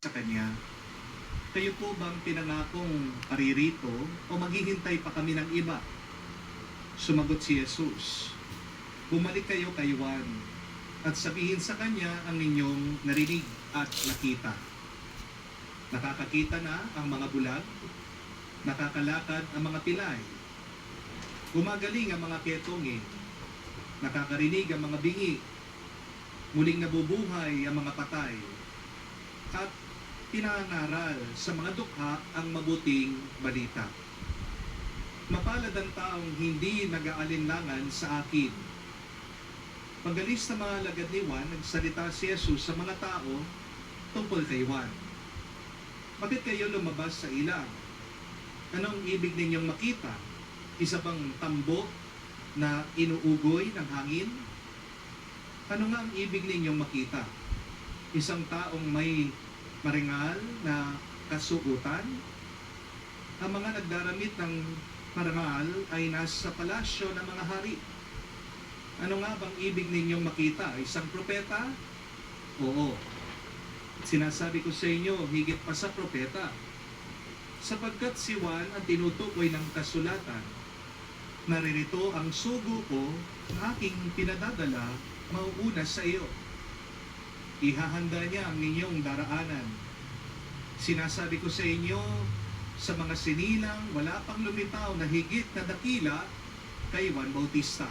sa Kanya. Kayo po bang pinangakong paririto o maghihintay pa kami ng iba? Sumagot si Jesus, bumalik kayo kay Juan at sabihin sa kanya ang inyong narinig at nakita. Nakakakita na ang mga bulag, nakakalakad ang mga pilay, gumagaling ang mga ketongin, nakakarinig ang mga bingi, muling nabubuhay ang mga patay, at pinangaral sa mga dukha ang mabuting balita. Mapalad ang taong hindi nag-aalinlangan sa akin. Pagalis na mga alagad ni Juan, nagsalita si Jesus sa mga tao tungkol kay Juan. Bakit kayo lumabas sa ilang? Anong ibig ninyong makita? Isa bang tambo na inuugoy ng hangin? Ano nga ang ibig ninyong makita? Isang taong may maringal na kasuotan? Ang mga nagdaramit ng marangal ay nasa palasyo ng mga hari. Ano nga bang ibig ninyong makita? Isang propeta? Oo. Sinasabi ko sa inyo, higit pa sa propeta. Sapagkat si Juan ang tinutukoy ng kasulatan, naririto ang sugo ko na aking pinadadala mauuna sa iyo. Ihahanda niya ang inyong daraanan. Sinasabi ko sa inyo, sa mga sinilang, wala pang lumitaw na higit na dakila kay Juan Bautista.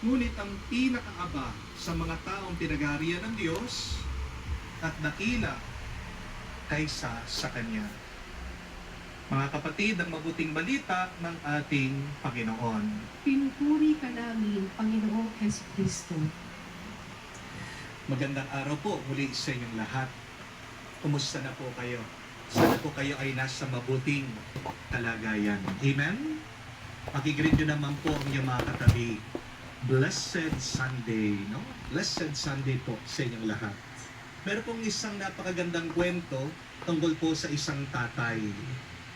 Ngunit ang pinakaaba sa mga taong pinag-aarian ng Diyos at dakila kaysa sa Kanya. Mga kapatid, ang mabuting balita ng ating Panginoon. Pinupuri ka namin, Panginoong Jesucristo. Magandang araw po muli sa inyong lahat. Kumusta na po kayo? Sana po kayo ay nasa mabuting kalagayan. Amen? Pakigreet nyo naman po ang inyong mga katabi. Blessed Sunday, no? Blessed Sunday po sa inyong lahat. Meron pong isang napakagandang kwento tungkol po sa isang tatay.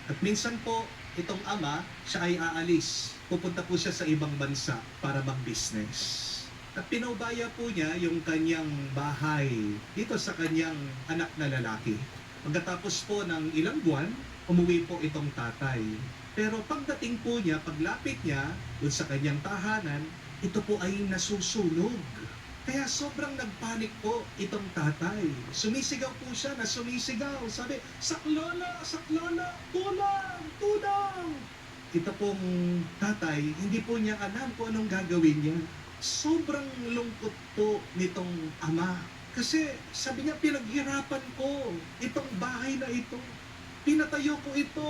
At minsan po, itong ama, siya ay aalis. Pupunta po siya sa ibang bansa para mag-business. At pinaubaya po niya yung kanyang bahay dito sa kanyang anak na lalaki. Pagkatapos po ng ilang buwan, umuwi po itong tatay. Pero pagdating po niya, paglapit niya dun sa kanyang tahanan, ito po ay nasusunog. Kaya sobrang nagpanik po itong tatay. Sumisigaw po siya na sumisigaw. Sabi, "Saklolo! Saklolo! Tulang! Tulang!" Ito pong tatay, hindi po niya alam kung anong gagawin niya. Sobrang lungkot po nitong ama. Kasi sabi niya, pinaghirapan ko itong bahay na ito. Pinatayo ko ito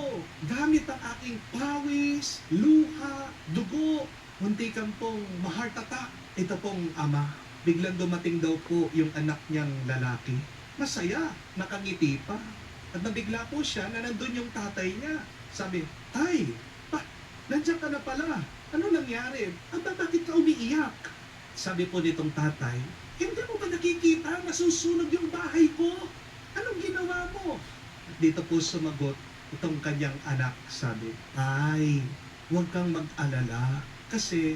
gamit ang aking pawis, luha, dugo. Muntikan pong ma-heart attack. Ito pong ama. Biglang dumating daw po yung anak niyang lalaki. Masaya, nakangiti pa. At nabigla po siya na nandun yung tatay niya. Sabi, "Tay, nandiyan ka na pala. Ano nangyari? Bakit ka umiiyak?" Sabi po nitong tatay, "Hindi mo ba nakikita? Nasusunog yung bahay ko. Anong ginawa mo?" At dito po sumagot itong kanyang anak. Sabi, "Tay, huwag kang mag-alala. Kasi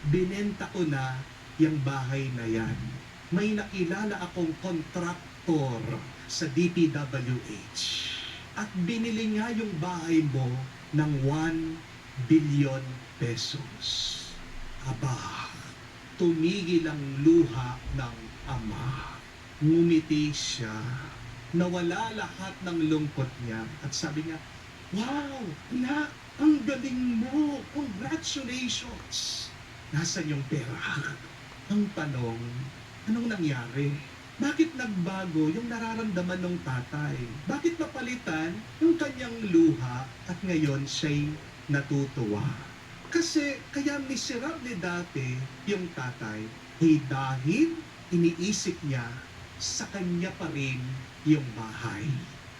binenta ko na yung bahay na yan. May nakilala akong kontraktor sa DPWH. At binili nga yung bahay mo ng 1 billion pesos. Aba, tumigil ang luha ng ama. Ngumiti siya. Nawala lahat ng lungkot niya. At sabi niya, "Wow, anak, ang galing mo. Congratulations. Nasaan yung pera?" Ang tanong, anong nangyari? Bakit nagbago yung nararamdaman ng tatay? Bakit napalitan yung kanyang luha at ngayon siya'y natutuwa? Kasi kaya miserable dati yung tatay dahil iniisip niya sa kanya pa rin yung bahay.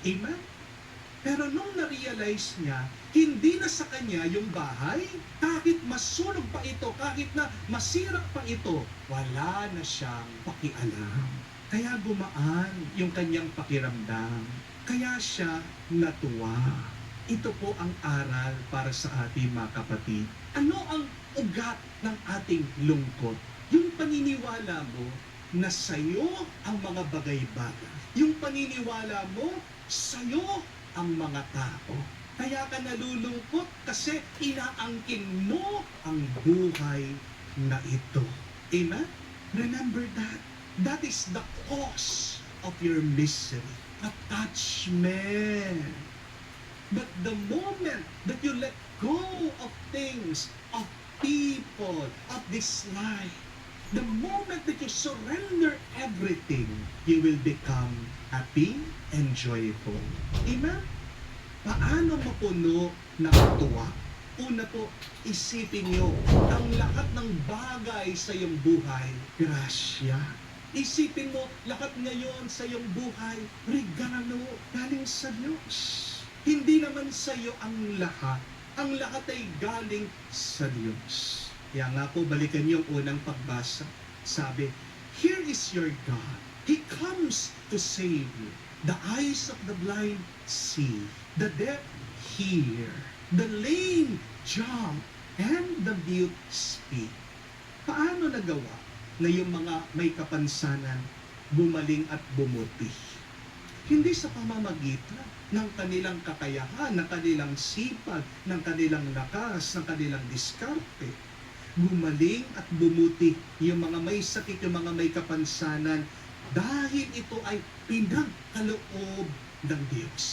Amen? Pero nung na-realize niya, hindi na sa kanya yung bahay, kahit masunog pa ito, kahit na masira pa ito, wala na siyang pakialam. Kaya gumaan yung kanyang pakiramdam. Kaya siya natuwa. Ito po ang aral para sa ating mga kapatid. Ano ang ugat ng ating lungkot? Yung paniniwala mo na sa'yo ang mga bagay-bagay Yung paniniwala mo, sa'yo ang mga tao. Kaya ka nalulungkot kasi inaangkin mo ang buhay na ito. Amen? Remember that. That is the cause of your misery. Attachment. But the moment that you let go of things, of people, of this life, the moment that you surrender everything, you will become happy and joyful. Amen? Paano mapuno ng tuwa? Una po, isipin niyo, ang lahat ng bagay sa iyong buhay, grasya. Isipin mo, lahat ngayon sa iyong buhay, regalo galing sa Diyos. Hindi naman sa iyo ang lahat. Ang lahat ay galing sa Diyos. Kaya nga po, balikan niyo ang unang pagbasa. Sabi, here is your God. He comes to save you. The eyes of the blind see. The deaf hear. The lame jump. And the mute speak. Paano nagawa na yung mga may kapansanan bumaling at bumuti? Hindi sa pamamagitan ng kanilang kakayahan, ng kanilang sipag, ng kanilang lakas, ng kanilang diskarte. Gumaling at bumuti yung mga may sakit, yung mga may kapansanan, dahil ito ay pinagkaloob ng Diyos.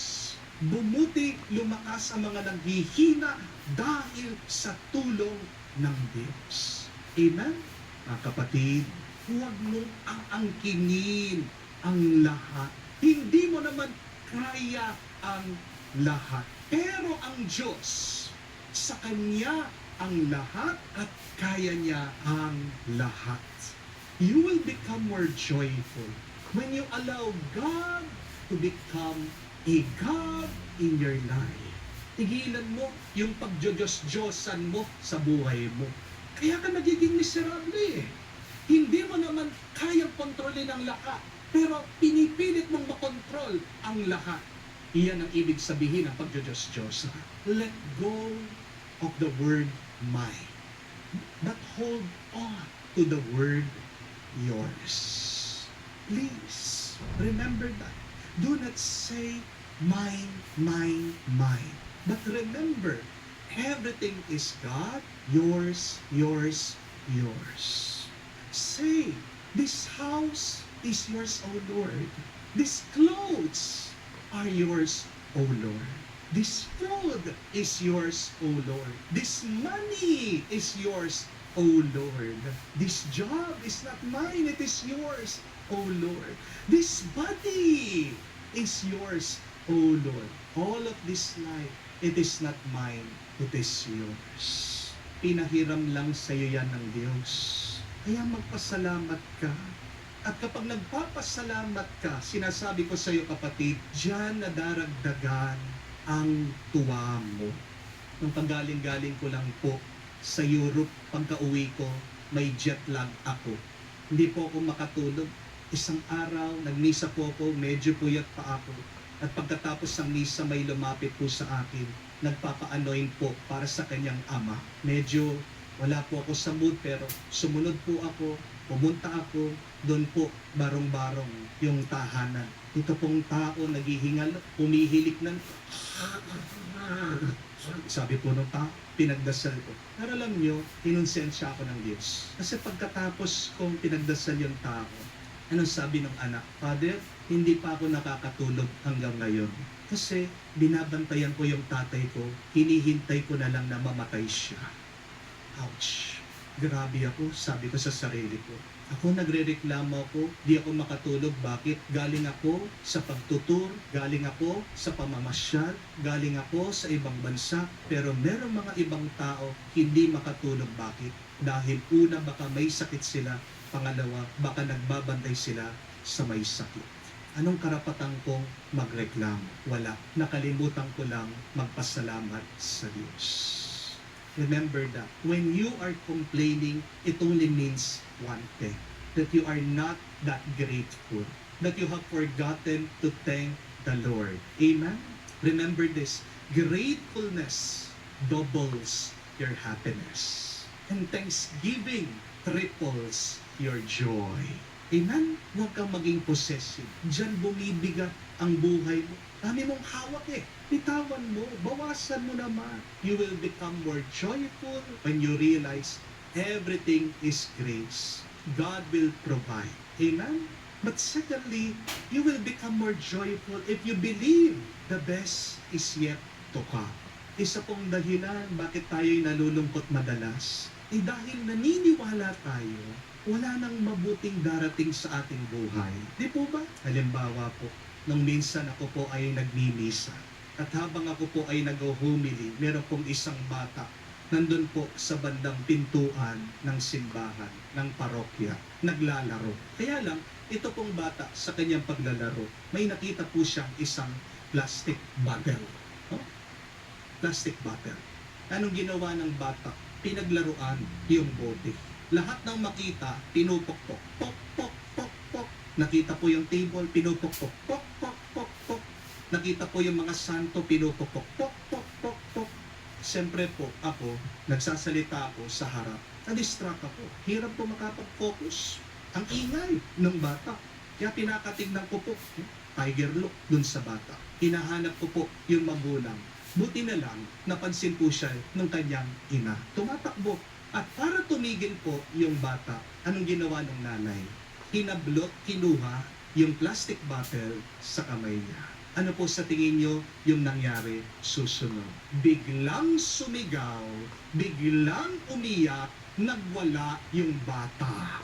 Bumuti, lumakas ang mga naghihina dahil sa tulong ng Diyos. Amen? Mga kapatid, huwag mong aangkinin ang lahat. Hindi mo naman kaya ang lahat. Pero ang Diyos, sa Kanya ang lahat at kaya niya ang lahat. You will become more joyful when you allow God to become a God in your life. Tigilan mo yung pagdiyos-diyosan mo sa buhay mo. Kaya ka nagiging miserable eh. Hindi mo naman kayang kontrolin ang lahat, pero pinipilit mong makontrol ang lahat. Iyan ang ibig sabihin ng pagdiyos-diyosan. Let go of the word mine, but hold on to the word yours. Please, remember that. Do not say mine, mine, mine. But remember, everything is God, yours, yours, yours. Say, this house is yours, O Lord. These clothes are yours, O Lord. This food is yours, O Lord. This money is yours, O Lord. This job is not mine, it is yours, O Lord. This body is yours, O Lord. All of this life, it is not mine, it is yours. Pinahiram lang sa iyo yan ng Diyos. Kaya magpasalamat ka. At kapag nagpapasalamat ka, sinasabi ko sa iyo kapatid, diyan nadaragdagan ang tuwa mo. Nung panggaling-galing ko lang po sa Europe, pagka-uwi ko, may jet lag ako. Hindi po ako makatulog. Isang araw, nagmisa po ako, medyo puyat pa ako. At pagkatapos ng misa, may lumapit po sa akin. Nagpapa-anoint po para sa kanyang ama. Medyo wala po ako sa mood, pero sumunod po ako, pumunta ako, doon po, barong-barong yung tahanan. Ito pong tao, naghihingal, humihilik ng sabi po ng tao, pinagdasal ko. Pero alam nyo, kinonsensya ako ng Diyos. Kasi pagkatapos kong pinagdasal yung tao, anong sabi ng anak? Father, hindi pa ako nakakatulog hanggang ngayon. Kasi binabantayan ko yung tatay ko, hinihintay ko na lang na mamatay siya. Ouch! Grabe ako, sabi ko sa sarili ko. Ako nagrereklamo ako, di ako makatulog. Bakit? Galing ako sa pagtutur, galing ako sa pamamasyal, galing ako sa ibang bansa, pero merong mga ibang tao hindi makatulog. Bakit? Dahil una, baka may sakit sila. Pangalawa, baka nagbabantay sila sa may sakit. Anong karapatan kong magreklamo? Wala. Nakalimutan ko lang magpasalamat sa Diyos. Remember that when you are complaining, it only means one thing, that you are not that grateful, that you have forgotten to thank the Lord. Amen? Remember this, gratefulness doubles your happiness, and thanksgiving triples your joy. Amen? Huwag kang maging possessive. Diyan bumibigat ang buhay mo. Dami mong hawak eh. Bitawan mo, bawasan mo naman. You will become more joyful when you realize everything is grace. God will provide. Amen? But secondly, you will become more joyful if you believe the best is yet to come. Isa pong dahilan bakit tayo'y nalulungkot madalas, dahil naniniwala tayo, wala nang mabuting darating sa ating buhay. Di po ba? Halimbawa po, nung minsan ako po ay nagmimisa, at habang ako po ay nag-humili, meron pong isang bata nandun po sa bandang pintuan ng simbahan, ng parokya, naglalaro. Kaya lang, ito pong bata sa kanyang paglalaro, may nakita po siyang isang plastic bottle. Oh? Plastic bottle. Anong ginawa ng bata? Pinaglaruan yung bote. Lahat ng makita, pinupokpok. Pok, pok, pok, pok. Nakita po yung table, pinupokpok. Pok, pok, pok, pok. Nakita po yung mga santo, pinupokpok. Pok, pok, pok, pok. Siyempre po, ako, nagsasalita ako sa harap. Na-distract ako. Hirap po makapag-focus. Ang ingay ng bata. Kaya pinakatignan ko po, tiger look dun sa bata. Hinahanap ko po yung magulang. Buti na lang, napansin po siya ng kanyang ina. Tumatakbo. At para tumigil po yung bata, anong ginawa ng nanay? Hinablot, kinuha yung plastic bottle sa kamay niya. Ano po sa tingin nyo yung nangyari? Susunod. Biglang sumigaw, biglang umiyak, nagwala yung bata.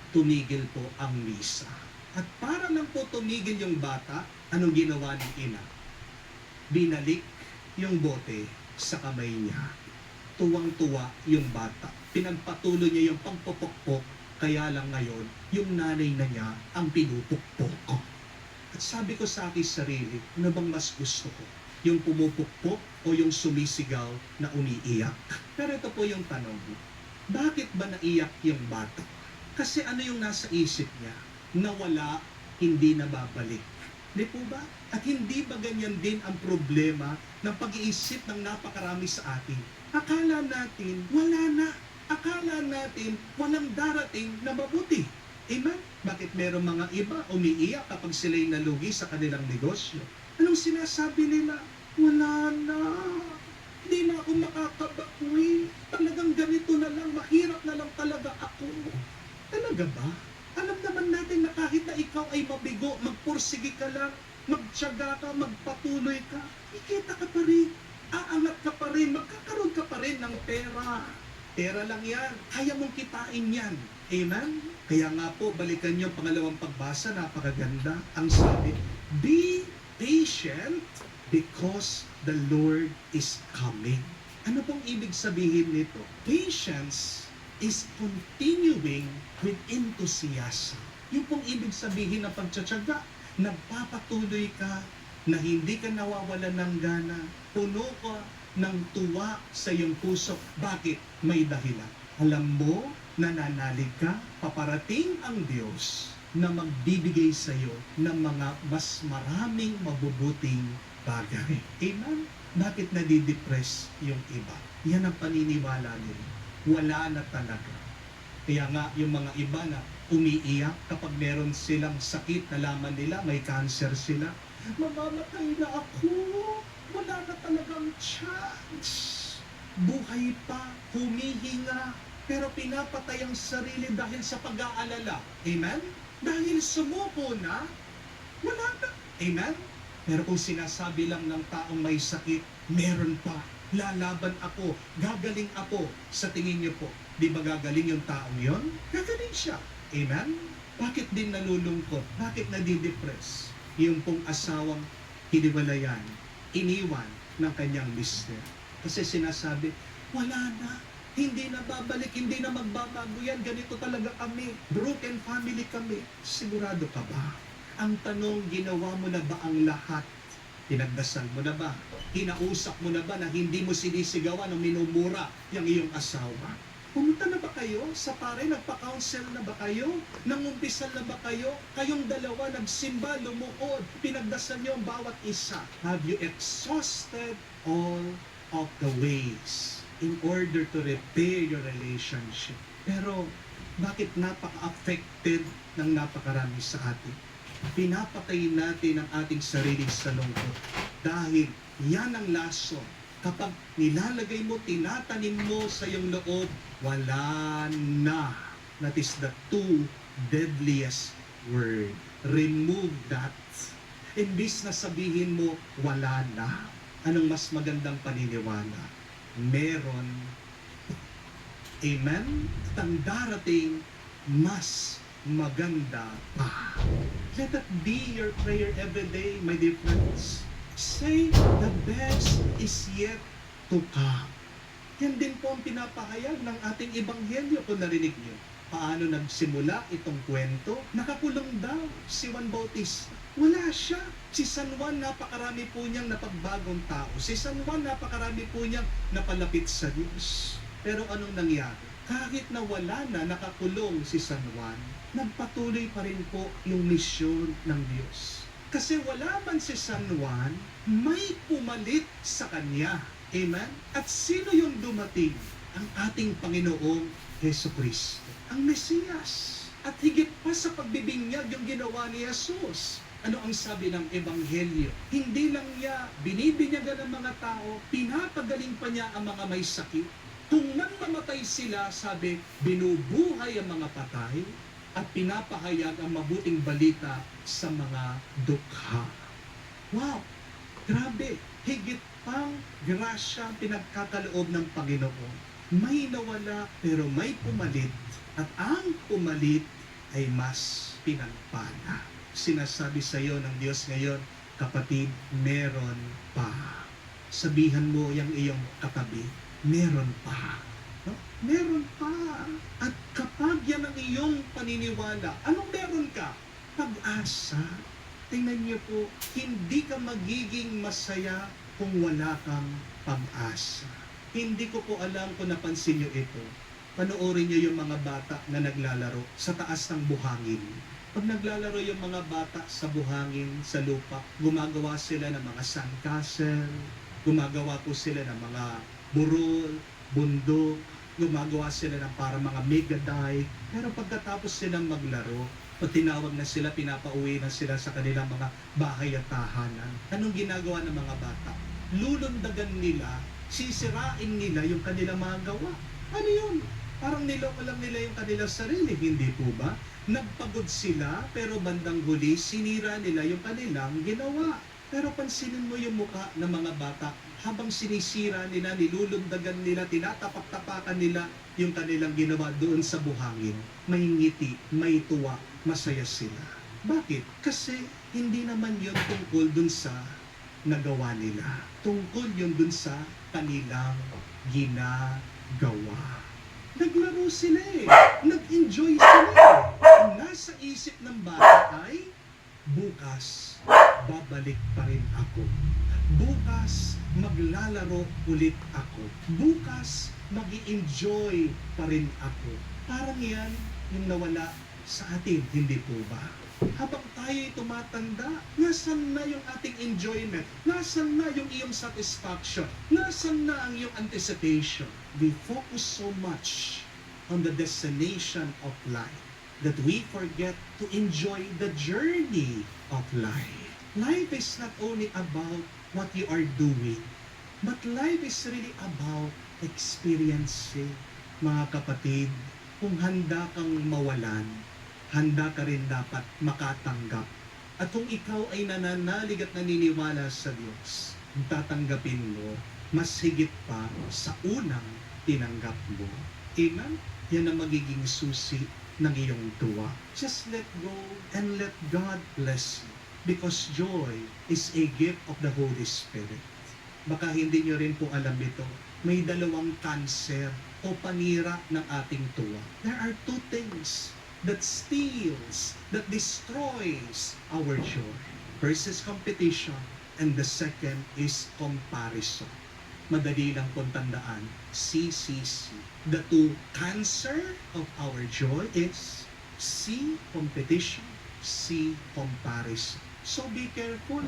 Tumigil po ang misa. At para lang po tumigil yung bata, anong ginawa ng ina? Binalik yung bote sa kamay niya. Tuwang-tuwa yung bata. Pinagpatuloy niya yung pagpupukpok, kaya lang ngayon, yung nanay na niya ang pinupukpok. At sabi ko sa aking sarili, ano bang mas gusto ko? Yung pumupukpok o yung sumisigaw na umiiyak? Pero ito po yung tanong, bakit ba naiyak yung bata? Kasi ano yung nasa isip niya? Nawala, hindi na babalik. Di po ba? At hindi ba ganyan din ang problema ng pag-iisip ng napakarami sa atin? Akala natin wala na. Akala natin walang darating na mabuti. Amen? Bakit meron mga iba umiiyak kapag sila'y nalugi sa kanilang negosyo? Anong sinasabi nila? Wala na. Hindi na ako makakabawi. Talagang ganito na lang, mahirap na lang talaga ako. Talaga ba? Alam naman natin na kahit na ikaw ay mabigo, magpursige ka lang, magtiyaga ka, magpatuloy ka, ikita ka pa rin, aangat ka pa rin, magkakaroon ka pa rin ng pera. Pera lang yan, kaya mong kitain yan. Amen? Kaya nga po, balikan niyo ang pangalawang pagbasa, napakaganda. Ang sabi, be patient because the Lord is coming. Ano pong ibig sabihin nito? Patience is continuing with enthusiasm. Yung pong ibig sabihin ng pagtsatsaga, nagpapatuloy ka, na hindi ka nawawalan ng gana, puno ka ng tuwa sa iyong puso. Bakit? May dahilan. Alam mo, nananalig ka, paparating ang Diyos na magbibigay sa iyo ng mga mas maraming mabubuting bagay. Amen? Bakit nadidepress yung iba? Yan ang paniniwala nila. Wala na talaga. Kaya nga yung mga iba na umiiyak kapag meron silang sakit, nalaman nila may cancer sila. Mamamatay na ako. Wala na talagang chance. Buhay pa, humihinga, pero pinapatay ang sarili dahil sa pag-aalala. Amen? Dahil sumuko na, wala na. Amen? Pero kung sinasabi lang ng taong may sakit, meron pa. Lalaban ako, gagaling ako. Sa tingin niyo po, di ba gagaling yung taong yon? Gagaling siya. Amen? Bakit din nalulungkot? Bakit nadidepress? Yung pong asawang hiniwalayan, iniwan ng kanyang mister. Kasi sinasabi, wala na, hindi na babalik, hindi na magbabago yan, ganito talaga kami, broken family kami. Sigurado ka ba? Ang tanong, ginawa mo na ba ang lahat? Pinagdasal mo na ba? Kinausap mo na ba na hindi mo sinisigawan o minumura yung iyong asawa? Pumunta na ba kayo sa pare? Nagpa-counsel na ba kayo? Nangumpisal na ba kayo? Kayong dalawa nagsimba, lumuhod, pinagdasal niyo ang bawat isa. Have you exhausted all of the ways in order to repair your relationship? Pero Bakit napaka-affected ng napakarami sa atin? Pinapatay natin ang ating sarili sa lungkot dahil yan ang lason. Kapag nilalagay mo, tinatanim mo sa iyong loob, wala na. That is the two deadliest word. Remove that. Imbis na sabihin mo, wala na. Anong mas magandang paniniwala? Meron. Amen? At ang darating, mas maganda pa. Let that be your prayer every day, my dear friends. Say, the best is yet to come. Yan din po ang pinapahayag ng ating ebanghelyo kung narinig niyo. Paano nagsimula itong kwento? Nakakulong daw si Juan Bautista. Wala siya. Si San Juan, napakarami po niyang napagbagong tao. Si San Juan, napakarami po niyang napalapit sa Diyos. Pero anong nangyari? Kahit na wala na nakakulong si San Juan, nagpatuloy pa rin po yung misyon ng Diyos. Kasi wala man si San Juan, may pumalit sa kanya. Amen? At sino yung dumating? Ang ating Panginoong Jesucristo, ang Mesiyas. At higit pa sa pagbibinyag yung ginawa ni Jesus. Ano ang sabi ng Ebanghelyo? Hindi lang niya binibinyagan ng mga tao, pinapagaling pa niya ang mga may sakit. Kung nang mamatay sila, sabi, binubuhay ang mga patay at pinapahayag ang mabuting balita sa mga dukha. Wow! Grabe! Higit pang grasya ang pinagkakaloob ng Panginoon. May nawala pero may pumalit at ang pumalit ay mas pinagpala. Sinasabi sa iyo ng Diyos ngayon, kapatid, meron pa. Sabihan mo yung iyong katabi, meron pa. No? Meron pa. At kapag yan ang iyong paniniwala, anong meron ka? Pag-asa. Tingnan niyo po, hindi ka magiging masaya kung wala kang pag-asa. Hindi ko po alam kung napansin niyo ito. Panoorin niyo yung mga bata na naglalaro sa taas ng buhangin. Pag naglalaro yung mga bata sa buhangin, sa lupa, gumagawa sila ng mga sandcastle, gumagawa po sila ng mga burol, bundok, gumagawa sila ng para mga megadike. Pero pagkatapos silang maglaro, pag tinawag na sila, pinapauwi na sila sa kanilang mga bahay at tahanan. Anong ginagawa ng mga bata? Lulundagan nila, sisirain nila yung kanilang mga gawa. Ano yun? Parang niloko lang nila yung kanilang sarili, hindi po ba? Nagpagod sila, pero bandang huli, sinira nila yung kanilang ginawa. Pero pansinin mo yung mukha ng mga bata, habang sinisira nila, nilulundagan nila, tinatapak-tapakan nila yung kanilang ginawa doon sa buhangin. May ngiti, may tuwa, masaya sila. Bakit? Kasi hindi naman yun tungkol dun sa nagawa nila. Tungkol yun dun sa kanilang ginagawa. Naglaro sila eh. Nag-enjoy sila eh. Ang nasa isip ng bata ay, bukas, babalik pa rin ako. Bukas, maglalaro ulit ako. Bukas, mag-i-enjoy pa rin ako. Parang yan yung nawala sa atin, hindi po ba? Habang tayo'y tumatanda, nasan na yung ating enjoyment? Nasan na yung iyong satisfaction? Nasan na ang iyong anticipation? We focus so much on the destination of life that we forget to enjoy the journey of life. Life is not only about what you are doing, but life is really about experiencing. Mga kapatid, kung handa kang mawalan, handa ka rin dapat makatanggap. At kung ikaw ay nananalig at naniniwala sa Diyos, tatanggapin mo mas higit pa sa unang tinanggap mo. Amen? Yan ang magiging susi ng iyong tuwa. Just let go and let God bless you. Because joy is a gift of the Holy Spirit. Baka hindi nyo rin po alam ito. May dalawang cancer o panira ng ating tuwa. There are two things that steals, that destroys our joy. First is competition, and the second is comparison. Madali lang pong tandaan, CCC. The two cancer of our joy is C, competition, C, comparison. So be careful.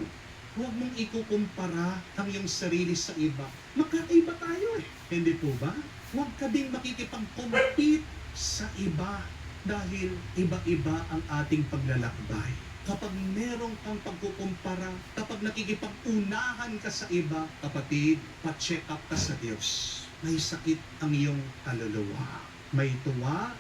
Huwag mong ikukumpara ang iyong sarili sa iba. Magkakaiba tayo eh. Hindi po ba? Huwag ka din makikipag-compete sa iba dahil iba-iba ang ating paglalakbay. Kapag merong kang pagkukumpara, kapag nakikipag-unahan ka sa iba, kapatid, pa-check up ka sa Diyos. May sakit ang iyong kaluluwa. May tuwa,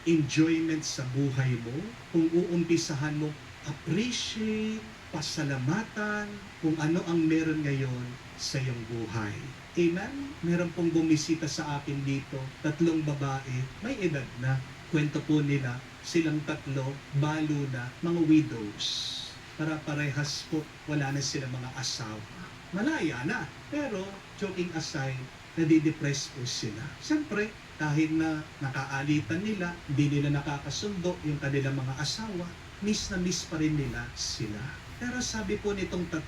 enjoyment sa buhay mo. Kung uumpisahan mo, appreciate, pasalamatan, kung ano ang meron ngayon sa iyong buhay. Amen? Meron pong bumisita sa akin dito, 3 babae, may edad na. Kwento po nila, silang 3, balo na, mga widows. Para parehas po, wala na silang mga asawa. Malaya na, pero joking aside, nadidepress po sila. Siyempre, kahit na nakaalitan nila, hindi nila nakakasundo yung kanilang mga asawa, miss na miss pa rin nila sila. Pero sabi po nitong 3,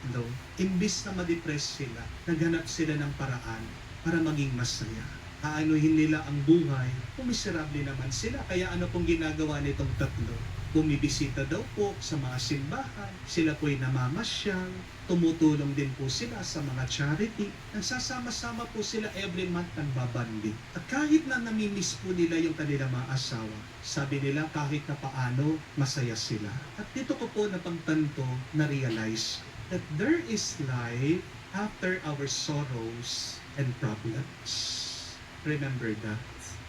imbis na ma-depress sila, naghanap sila ng paraan para maging masaya. Aanuhin nila ang buhay, miserable naman sila. Kaya ano pong ginagawa nitong 3? Bumibisita daw po sa mga simbahan, sila po'y namamasyal, tumutulong din po sila sa mga charity, nagsasama-sama po sila every month nagbabanding. At kahit na namimiss po nila yung kanilang mga asawa, sabi nila kahit na paano, masaya sila. At dito ko po napagtanto, na-realize that there is life after our sorrows and problems. Remember that.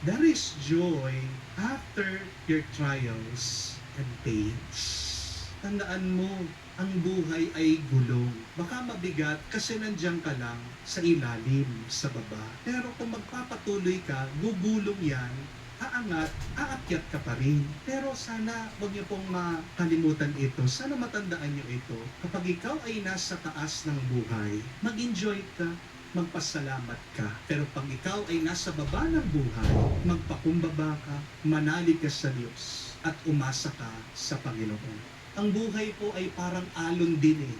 There is joy after your trials and pains. Tandaan mo, ang buhay ay gulong. Baka mabigat kasi nandiyan ka lang sa ilalim, sa baba. Pero kung magpapatuloy ka, gugulong yan, aangat, aakyat ka pa rin. Pero sana wag niyo pong makalimutan ito. Sana matandaan niyo ito. Kapag ikaw ay nasa taas ng buhay, mag-enjoy ka, magpasalamat ka. Pero pag ikaw ay nasa baba ng buhay, magpakumbaba ka, manalig ka sa Diyos, at umasa ka sa Panginoon. Ang buhay po ay parang alon din eh.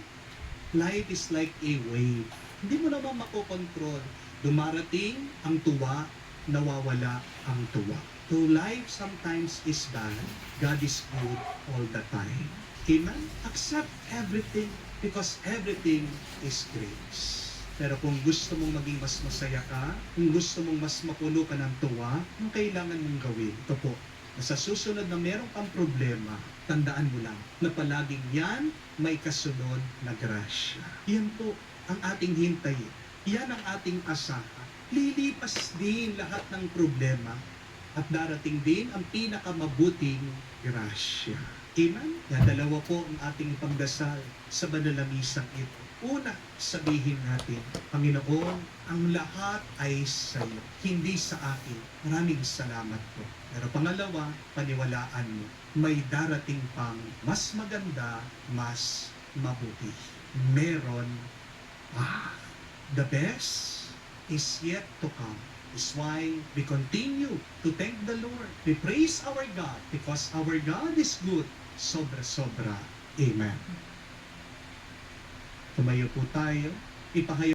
Life is like a wave. Hindi mo naman makokontrol. Dumarating ang tuwa, nawawala ang tuwa. So life sometimes is bad. God is good all the time. Amen? Accept everything because everything is grace. Pero kung gusto mong maging mas masaya ka, kung gusto mong mas mapuno ka ng tuwa, ang kailangan mong gawin, ito po, na sa susunod na meron kang problema, tandaan mo lang na palaging yan may kasunod na grasya. Yan po ang ating hintayin. Yan ang ating asahan. Lilipas din lahat ng problema at darating din ang pinakamabuting grasya. Amen? Yan, 2 po ang ating pagdasal sa banal na misang ito. Una, sabihin natin, Panginoon, ang lahat ay sa iyo, hindi sa akin. Maraming salamat po. Pero pangalawa, paniwalaan mo, may darating pang mas maganda, mas mabuti. Meron the best is yet to come. Is why we continue to thank the Lord. We praise our God because our God is good. Sobra-sobra. Amen. Tumayo po tayo. Ipahayag